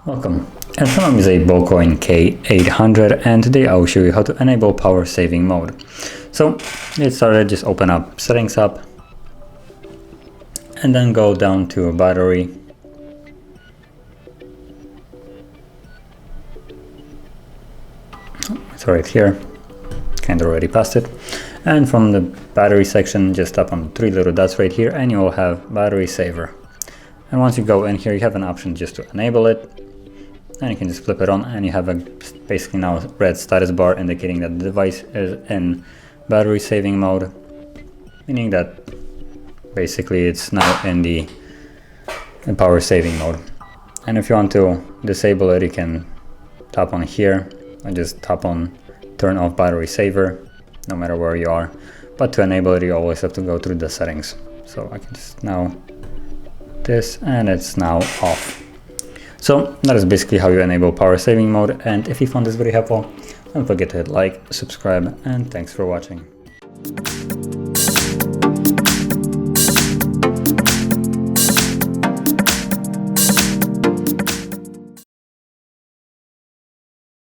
Welcome, and my name is a Bocoin K800, and today I will show you how to enable power saving mode. So get started, just open up Settings app and then go down to Battery. It's right here, kind of already passed it. And from the battery section, just tap on the three little dots right here and you will have Battery Saver. And once you go in here, you have an option just to enable it. And you can just flip it on and you have a basically now red status bar indicating that the device is in battery saving mode, meaning that basically it's now in the power saving mode. And if you want to disable it, you can tap on here and just tap on turn off battery saver no matter where you are. But to enable it, you always have to go through the settings. So I can just now this and it's now off. So that is basically how you enable power saving mode, and if you found this video helpful, don't forget to hit like, subscribe, and thanks for watching.